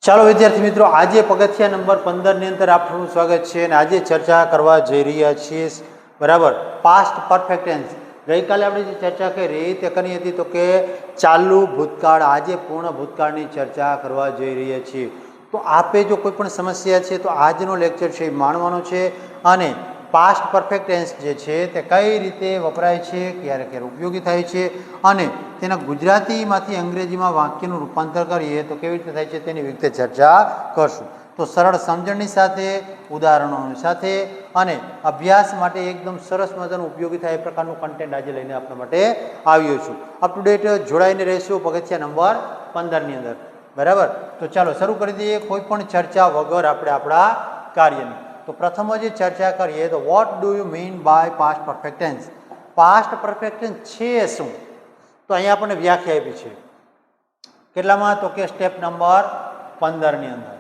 ચાલો વિદ્યાર્થી મિત્રો, આજે પગથિયા નંબર 15 ની અંદર આપનું સ્વાગત છે અને આજે ચર્ચા કરવા જઈ રહ્યા છીએ બરાબર પાસ્ટ પરફેક્ટ ટેન્સ. ગઈકાલે આપણે જે ચર્ચા કરી તે કરી હતી તો કે ચાલુ ભૂતકાળ, આજે પૂર્ણ ભૂતકાળની ચર્ચા કરવા જઈ રહ્યા છીએ. તો આપે જો કોઈ પણ સમસ્યા છે તો આજનો લેક્ચર છે એ માણવાનો છે અને પાસ્ટ પરફેક્ટ ટેન્સ જે છે તે કઈ રીતે વપરાય છે, ક્યારે ક્યારે ઉપયોગી થાય છે અને તેના ગુજરાતીમાંથી અંગ્રેજીમાં વાક્યનું રૂપાંતર કરીએ તો કેવી રીતે થાય છે તેની વિગતે ચર્ચા કરશું. તો સરળ સમજણની સાથે, ઉદાહરણોની સાથે અને અભ્યાસ માટે એકદમ સરસ મજાનું ઉપયોગી થાય એ પ્રકારનું કન્ટેન્ટ આજે લઈને આપણા માટે આવ્યો છું. અપ ટુ ડેટ જોડાઈને રહીશું પગથિયા નંબર 15 ની અંદર. બરાબર, તો ચાલો શરૂ કરી દઈએ કોઈ પણ ચર્ચા વગર આપણે આપણા કાર્યની. તો પ્રથમ જે ચર્ચા કરીએ તો what do you mean by past perfect tense. Past perfect tense છે શું? તો અહીંયા આપણને વ્યાખ્યા આપી છે. કેટલામાં? તો કે સ્ટેપ નંબર 15 ની અંદર.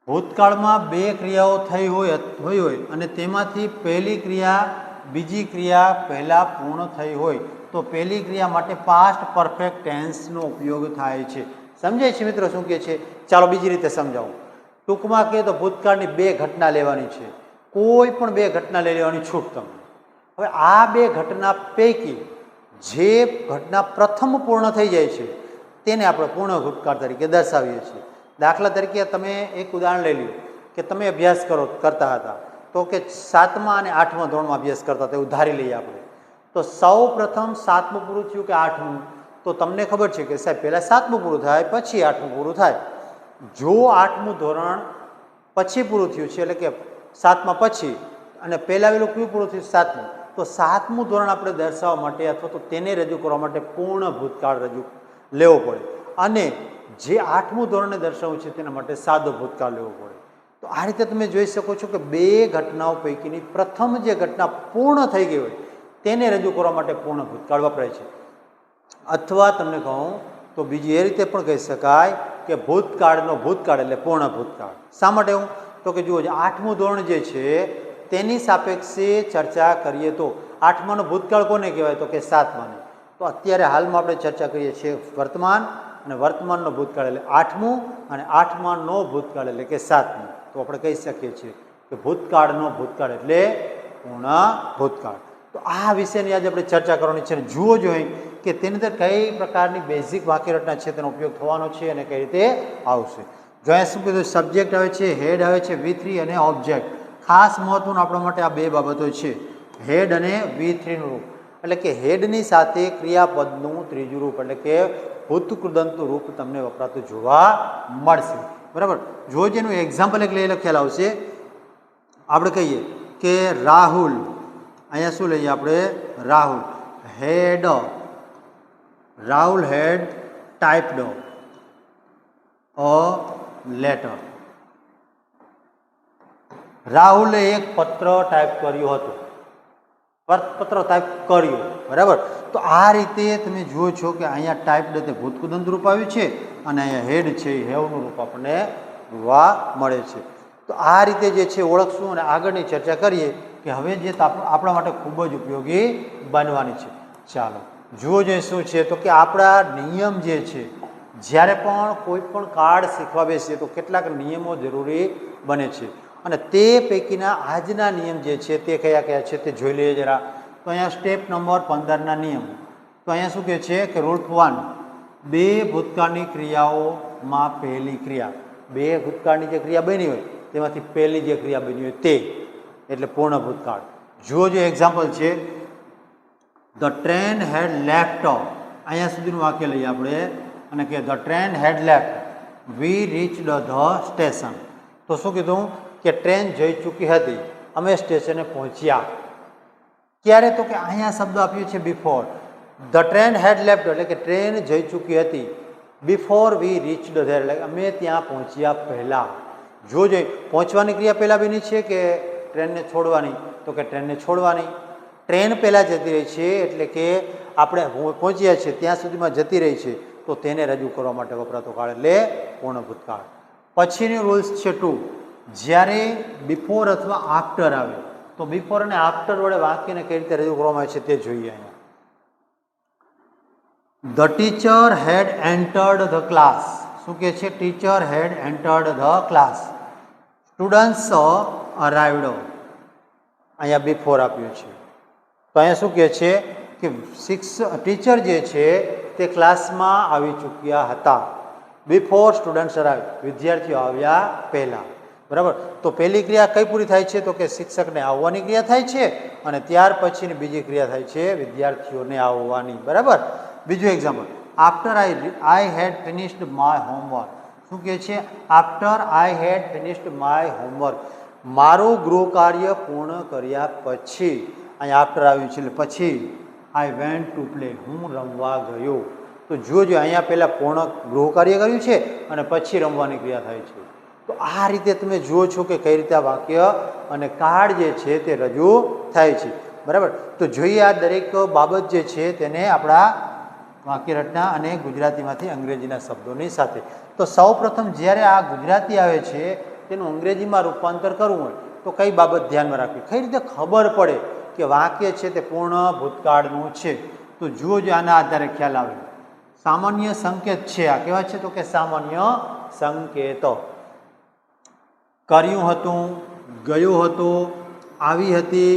ભૂતકાળમાં બે ક્રિયાઓ થઈ હોય અને તેમાંથી પહેલી ક્રિયા બીજી ક્રિયા પહેલા પૂર્ણ થઈ હોય તો પહેલી ક્રિયા માટે પાસ્ટ પરફેક્ટ ટેન્સનો ઉપયોગ થાય છે. સમજાય છે મિત્રો શું કહે છે? ચાલો બીજી રીતે સમજાવું. ટૂંકમાં કહે તો ભૂતકાળની બે ઘટના લેવાની છે, કોઈ પણ બે ઘટના લઈ લેવાની છૂટ તમને. હવે આ બે ઘટના પૈકી જે ઘટના પ્રથમ પૂર્ણ થઈ જાય છે તેને આપણે પૂર્ણ ભૂતકાળ તરીકે દર્શાવીએ છીએ. દાખલા તરીકે તમે એક ઉદાહરણ લઈ લો કે તમે અભ્યાસ કરતા હતા તો કે 7મા અને 8મા ધોરણમાં અભ્યાસ કરતા હતા એવું ધારી લઈએ આપણે. તો સૌ પ્રથમ 7મું પૂરું થયું કે 8મું? તો તમને ખબર છે કે સાહેબ પહેલાં 7મું પૂરું થાય પછી 8મું પૂરું થાય. જો 8મું ધોરણ પછી પૂરું થયું છે એટલે કે 7મા પછી અને પહેલાં વેલું કયું પૂરું થયું? 7મું. તો 7મું ધોરણ આપણે દર્શાવવા માટે અથવા તો તેને રજૂ કરવા માટે પૂર્ણ ભૂતકાળ રજૂ લેવો પડે અને જે 8મું ધોરણને દર્શાવવું છે તેના માટે સાદો ભૂતકાળ લેવો પડે. તો આ રીતે તમે જોઈ શકો છો કે બે ઘટનાઓ પૈકીની પ્રથમ જે ઘટના પૂર્ણ થઈ ગઈ હોય તેને રજૂ કરવા માટે પૂર્ણ ભૂતકાળ વપરાય છે. અથવા તમને કહું તો બીજી એ રીતે પણ કહી શકાય કે ભૂતકાળનો ભૂતકાળ એટલે પૂર્ણ ભૂતકાળ. શા માટે એવું? તો કે જુઓ, 8મું ધોરણ જે છે તેની સાપેક્ષે ચર્ચા કરીએ તો 8માનો ભૂતકાળ કોને કહેવાય? તો કે 7માને. તો અત્યારે હાલમાં આપણે ચર્ચા કરીએ છીએ વર્તમાન, અને વર્તમાનનો ભૂતકાળ એટલે 8મું અને 8માનો ભૂતકાળ એટલે કે 7મું. તો આપણે કહી શકીએ છીએ કે ભૂતકાળનો ભૂતકાળ એટલે પૂર્ણ ભૂતકાળ. તો આ વિષયની આજે આપણે ચર્ચા કરવાની છે. જુઓ જોઈએ કે તેની અંદર કઈ પ્રકારની બેઝિક વાક્યરચના છે તેનો ઉપયોગ થવાનો છે અને કઈ રીતે આવશે. જો અહીંયા શું કીધું? સબ્જેક્ટ આવે છે, હેડ આવે છે, V3 અને ઓબ્જેક્ટ. ખાસ મહત્વનું આપણા માટે આ બે બાબતો છે, હેડ અને V3નું રૂપ. એટલે કે હેડની સાથે ક્રિયાપદનું ત્રીજું રૂપ એટલે કે ભૂતકૃદંતનું રૂપ તમને વપરાતું જોવા મળશે. બરાબર, જો જેનું એક્ઝામ્પલ એક લઈ ખ્યાલ આવશે. આપણે કહીએ કે રાહુલ, અહીંયા શું લઈએ આપણે? રાહુલ હેડ, રાહુલ હેડ ટાઈપ્ડ અ લેટર. રાહુલે એક પત્ર ટાઈપ કર્યો હતો, પત્ર ટાઈપ કર્યો. બરાબર, તો આ રીતે તમે જુઓ છો કે અહીંયા ટાઈપ્ડ તે ભૂતકૃદંત રૂપ આવ્યું છે અને અહીંયા હેડ છે એ હેવનું રૂપ આપણને જોવા મળે છે. તો આ રીતે જે છે ઓળખશું અને આગળની ચર્ચા કરીએ કે હવે જે આપણા માટે ખૂબ જ ઉપયોગી બનવાની છે. ચાલો જુઓ જોઈએ શું છે તો કે આપણા નિયમ જે છે, જ્યારે પણ કોઈ પણ કાર્ડ શીખવા બેસીએ તો કેટલાક નિયમો જરૂરી બને છે અને તે પૈકીના આજના નિયમ જે છે તે કયા કયા છે તે જોઈ લઈએ જરા. તો અહીંયા સ્ટેપ નંબર 15ના નિયમ. તો અહીંયા શું કહે છે કે રૂલ 1, બે ભૂતકાળની ક્રિયાઓમાં પહેલી ક્રિયા, બે ભૂતકાળની જે ક્રિયા બની હોય તેમાંથી પહેલી જે ક્રિયા બની હોય તે એટલે પૂર્ણ ભૂતકાળ. જુઓ જો એક્ઝામ્પલ છે, ધ ટ્રેન હેડ લેફ્ટ. અહીંયા સુધીનું વાક્ય લઈએ આપણે અને કે the train had left, we reached the station. તો શું કીધું કે ટ્રેન જઈ ચૂકી હતી, અમે સ્ટેશને પહોંચ્યા. ક્યારે? તો કે અહીંયા શબ્દ આપ્યો છે before. The train had left એટલે કે ટ્રેન જઈ ચૂકી હતી. બિફોર વી રીચડ ધેર એટલે અમે ત્યાં પહોંચ્યા પહેલાં. જો જોઈએ પહોંચવાની ક્રિયા પહેલાં બની છે કે ટ્રેનને છોડવાની? તો કે ટ્રેનને છોડવાની. ટ્રેન પહેલાં જતી રહી છે એટલે કે આપણે પહોંચ્યા છીએ ત્યાં સુધીમાં જતી રહી છે તો તેને રજૂ કરવા માટે વપરાતો કાળ એટલે પૂર્ણ ભૂતકાળ. પછીની રૂલ્સ છે 2, જ્યારે બિફોર અથવા આફ્ટર આવે તો બિફોર અને આફ્ટર વડે વાક્યને કઈ રીતે રજૂ કરવામાં આવે છે તે જોઈએ. અહીંયા the teacher had entered the class. શું કહે છે? Teacher had entered the class, students arrived, અહીંયા બિફોર આપ્યું છે. તો અહીંયા શું કહે છે કે ટીચર જે છે તે ક્લાસમાં આવી ચૂક્યા હતા. બિફોર સ્ટુડન્ટ્સ અરાઇવ્ડ, વિદ્યાર્થીઓ આવ્યા પહેલાં. બરાબર. તો પહેલી ક્રિયા કઈ પૂરી થાય છે? તો કે શિક્ષકને આવવાની ક્રિયા થાય છે અને ત્યાર પછીની બીજી ક્રિયા થાય છે વિદ્યાર્થીઓને આવવાની. બરાબર. બીજું example, after I had finished my homework. શું કહે છે? After I had finished my homework, મારું ગૃહ કાર્ય પૂર્ણ કર્યા પછી, અહીંયા આફ્ટર આવ્યું છે એટલે પછી, આઈ વેન્ટ ટુ પ્લે, હું રમવા ગયો. તો જોજો અહીંયા પહેલાં પૂર્ણ ગૃહ કાર્ય કર્યું છે અને પછી રમવાની ક્રિયા થાય છે. તો આ રીતે તમે જુઓ છો કે કઈ રીતે આ વાક્ય અને કાળ જે છે તે રજૂ થાય છે. બરાબર. તો જોઈએ આ દરેક બાબત જે છે તેને આપણા વાક્ય રચના અને ગુજરાતીમાંથી અંગ્રેજીના શબ્દોની સાથે. તો સૌ પ્રથમ જ્યારે આ ગુજરાતી આવે છે તેનું અંગ્રેજીમાં રૂપાંતર કરવું હોય તો કઈ બાબત ધ્યાનમાં રાખવી, કઈ રીતે ખબર પડે કે વાક્ય છે તે પૂર્ણ ભૂતકાળનું છે? તો જુઓ જો આના આધારે ખ્યાલ આવે. સામાન્ય સંકેત છે, આ કેવા છે? તો કે સામાન્ય સંકેત. કર્યું હતું, ગયું હતું, આવી હતી,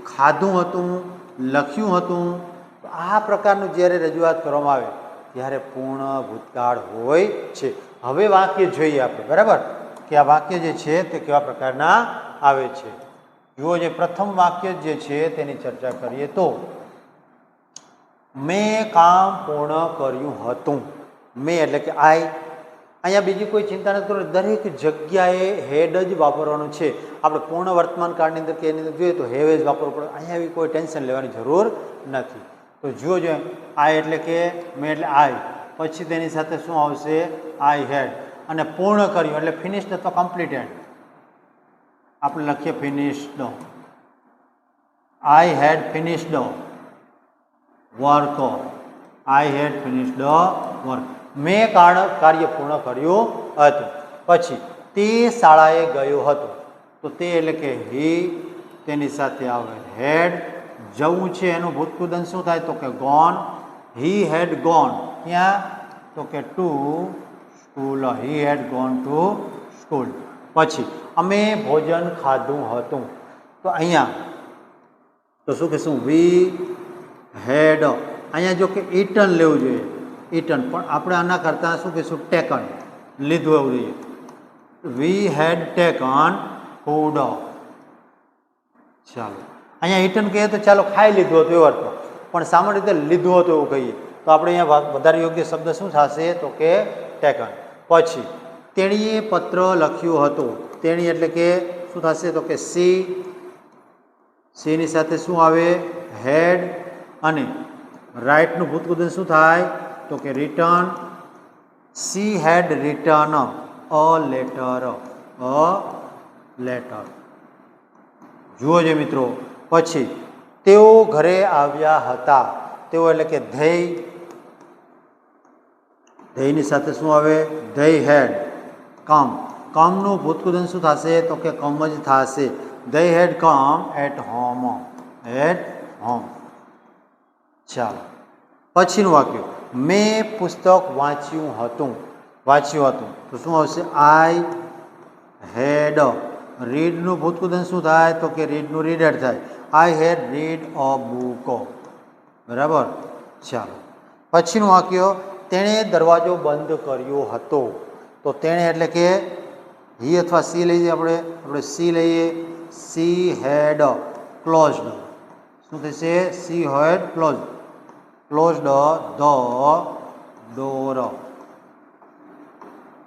ખાધું હતું, લખ્યું હતું. આ પ્રકારનું જ્યારે રજૂઆત કરવામાં આવે ત્યારે પૂર્ણ ભૂતકાળ હોય છે. હવે વાક્ય જોઈએ આપણે. બરાબર. કે આ વાક્ય જે છે તે કેવા પ્રકારના આવે છે. જુઓ, જે પ્રથમ વાક્ય જે છે તેની ચર્ચા કરીએ તો મેં કામ પૂર્ણ કર્યું હતું. મેં એટલે કે આઈ. અહીંયા બીજી કોઈ ચિંતા નથી કરવાની, દરેક જગ્યાએ હેડ જ વાપરવાનું છે. આપણે પૂર્ણ વર્તમાન કાળની અંદર કે એની અંદર જોઈએ તો હેવ જ વાપરવું પડે. અહીંયા એવી કોઈ ટેન્શન લેવાની જરૂર નથી. તો જુઓ જો આઈ એટલે કે મેં એટલે આઈ, પછી તેની સાથે શું આવશે? આઈ હેડ. અને પૂર્ણ કર્યું એટલે ફિનિશ્ડ અથવા કમ્પ્લીટેડ. આપણે લખીએ finished. I had finished work. I had finished work. મેં કાર્ય પૂર્ણ કર્યું હતું. પછી તે શાળાએ ગયો હતો. તો તે એટલે કે હી, તેની સાથે આવે હેડ. જવું છે એનું ભૂતકૃદન શું થાય? તો કે ગોન. He had gone. ક્યાં? તો કે to school. He had gone to school. પછી અમે ભોજન ખાધું હતું. તો અહીંયા તો શું કહેશું? વી હેડ. અહીંયા જો કે ઇટન લેવું જોઈએ, ઇટન, પણ આપણે આના કરતાં શું કહીશું? ટેકન, લીધું એવું જોઈએ. વી હેડ ટેકન ફૂડ. ચાલો, અહીંયા ઇટન કહીએ તો ચાલો ખાઈ લીધું હતું એવો અર્થ, પણ સામાન્ય રીતે લીધું હતું એવું કહીએ તો આપણે અહીંયા વધારે યોગ્ય શબ્દ શું થશે? તો કે ટેકન. પછી તેણીએ પત્ર લખ્યું હતું. તેણી એટલે કે શું થશે? તો કે સી. સીની સાથે શું આવે? હેડ. અને રાઇટનું ભૂતકૃદન શું થાય? તો કે return. She had return a letter. A letter. જુઓ જે મિત્રો, પછી તેઓ ઘરે આવ્યા હતા. તેઓ એટલે કે ધેય. ધેયની સાથે શું આવે? ધેય હેડ કમ. કમનું ભૂતકૃદન શું થશે? તો કે કમ જ થશે. They had come at home. At home. ચાલો, પછીનું વાક્ય, મેં પુસ્તક વાંચ્યું હતું. વાંચ્યું હતું તો શું આવશે? આઈ હેડ. રીડનું ભૂતકૃદન શું થાય? તો કે રીડનું રીડર થાય. આઈ હેડ રીડ અ બુક. બરાબર. ચાલો, પછીનું વાક્ય, તેણે દરવાજો બંધ કર્યો હતો. તો તેણે એટલે કે હી અથવા સી લઈએ. આપણે સી લઈએ. She had closed. શું થશે? She had close. Closed the door.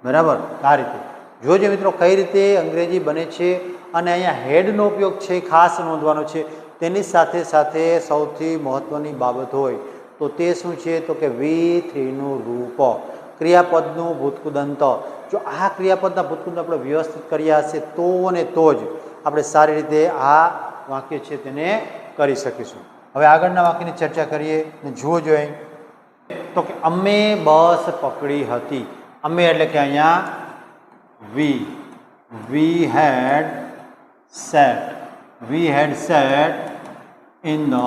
બરાબર. આ રીતે જોજો મિત્રો કઈ રીતે અંગ્રેજી બને છે. અને અહીંયા હેડનો ઉપયોગ છે ખાસ નોંધવાનો છે. તેની સાથે સાથે સૌથી મહત્ત્વની બાબત હોય તો તે શું છે? તો કે V3નું રૂપ, ક્રિયાપદનું ભૂતકૃદંત. જો આ ક્રિયાપદના ભૂતકૃદંત આપણે વ્યવસ્થિત કર્યા હશે તો અને તો જ આપણે સારી રીતે આ વાક્ય છે તેને કરી શકીશું. હવે આગળના વાક્યની ચર્ચા કરીએ. જુઓ જોઈએ તો કે અમે બસ પકડી હતી. અમે એટલે કે અહીંયા we had sat. We had sat in the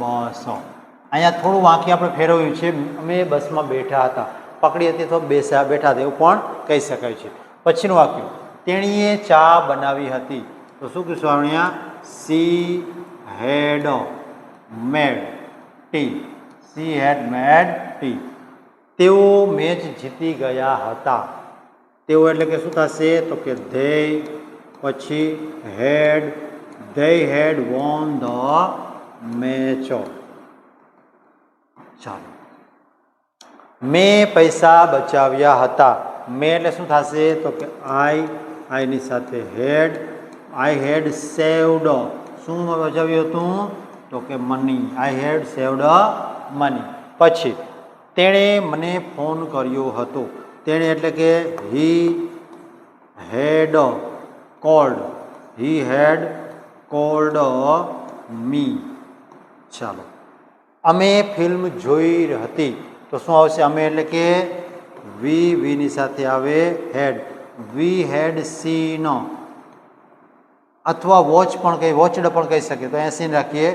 bus. અહીંયા થોડું વાક્ય આપણે ફેરવ્યું છે. અમે બસમાં બેઠા હતા, પકડી હતી તો બેઠા હતા એવું પણ કહી શકાય છે. પછીનું વાક્ય, તેણીએ ચા બનાવી હતી. તો શું કહીશું અહીંયા? She had made T. She had made T. તેઓ મેચ જીતી ગયા હતા. તેઓ એટલે કે શું થશે? તો કે ધે, પછી had, they had won the match. ચાલો, મેં પૈસા બચાવ્યા હતા. મેં એટલે શું થશે? તો કે આઈની સાથે હેડ. આઈ હેડ સેવડ. શું બચાવ્યું હતું? તો કે મની. આઈ હેડ સેવડ મની. પછી તેણે મને ફોન કર્યો હતો. તેણે એટલે કે હી હેડ કોલ્ડ. હી હેડ કોલ્ડ મી. ચાલો, અમે ફિલ્મ જોઈ હતી. તો શું આવશે? અમે એટલે કે વીની સાથે આવે હેડ. વી હેડ સીન, અથવા વોચ પણ કહી, વોચડ પણ કહી શકીએ. તો અહીંયા સીન રાખીએ.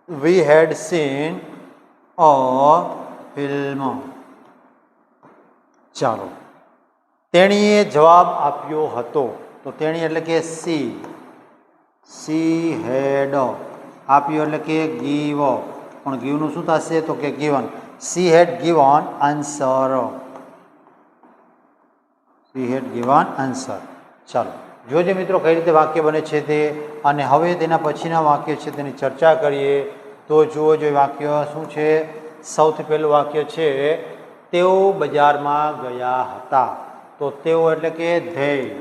વી હેડ સીન અ ફિલ્મ. ચાલો, તેણીએ જવાબ આપ્યો હતો. તો તેણી એટલે કે સી હેડ આપ્યો એટલે કે ગીવ. પણ ગીવનું શું થશે? તો કે given. She had given answer. She had given answer. ચાલો, જોજે મિત્રો કઈ રીતે વાક્ય બને છે તે. અને હવે તેના પછીના વાક્ય છે તેની ચર્ચા કરીએ. તો જુઓ, જો વાક્ય શું છે. સૌથી પહેલું વાક્ય છે, તેઓ બજારમાં ગયા હતા. તો તેઓ એટલે કે ધેય.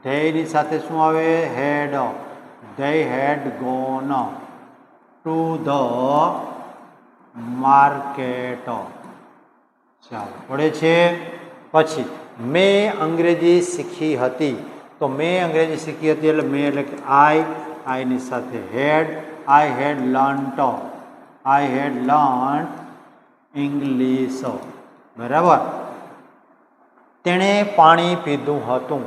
ધેયની સાથે શું આવે? Had. They had gone to the market. ચાલો, પડે છે. પછી મેં અંગ્રેજી શીખી હતી. તો મેં અંગ્રેજી શીખી હતી એટલે મેં એટલે કે આઈની સાથે હેડ. આઈ હેડ લર્ન્ટ. આઈ હેડ લર્ન્ટ ઇંગ્લિશ. બરાબર. તેણે પાણી પીધું હતું.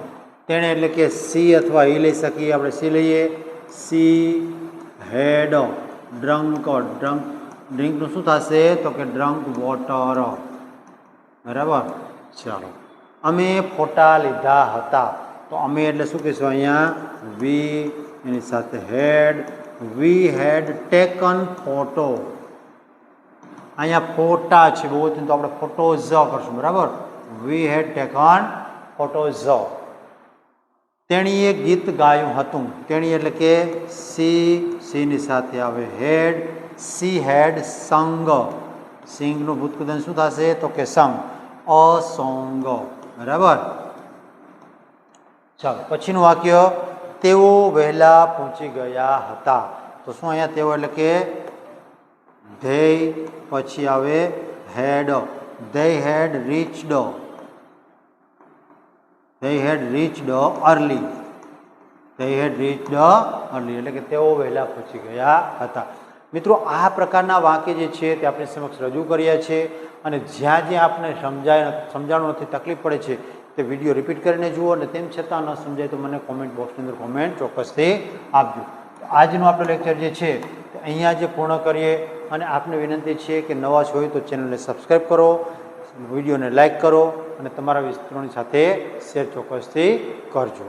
તેણે એટલે કે સી અથવા ઈ લઈ શકીએ. આપણે સી લઈએ. She head drunk. ડ્રિંકનું શું થશે? તો કે ડ્રંક વોટર. બરાબર. ચાલો, અમે ફોટા લીધા હતા. તો અમે એટલે શું કહીશું અહીંયા? વી એની સાથે હેડ. વી હેડ ટેકન ફોટો. અહીંયા ફોટા છે બહુ, તો આપણે ફોટોઝ કરશું. બરાબર. વી હેડ ટેકન ફોટોઝ. તેણીએ ગીત ગાયું હતું. તેણી એટલે કે સીની સાથે આવે હેડ. સી હેડ સંગ. સિંગનું ભૂતકૃદન શું થશે? તો કે સંગ. A song. બરાબર. ચાલો, પછીનું વાક્ય, તેઓ વહેલા પહોંચી ગયા હતા. તો શું અહીંયા તેઓ એટલે કે ધેય, પછી આવે had. They had reached. They had reached early. They had reached early એટલે કે તેઓ વહેલા પહોંચી ગયા હતા. મિત્રો, આ પ્રકારના વાક્ય જે છે તે આપણે સમક્ષ રજૂ કર્યા છે. અને જ્યાં જ્યાં આપને સમજાણું નથી, તકલીફ પડે છે, તે વિડીયો રિપીટ કરીને જુઓ. અને તેમ છતાં ન સમજાય તો મને કોમેન્ટ બોક્સની અંદર કોમેન્ટ ચોક્કસથી આપજો. આજનું આપણું લેક્ચર જે છે તે અહીંયા જે પૂર્ણ કરીએ. અને આપને વિનંતી છે કે નવા છો હોય તો ચેનલને સબસ્ક્રાઈબ કરો, વિડીયોને લાઇક કરો અને તમારા મિત્રોની સાથે શેર ચોક્કસથી કરજો.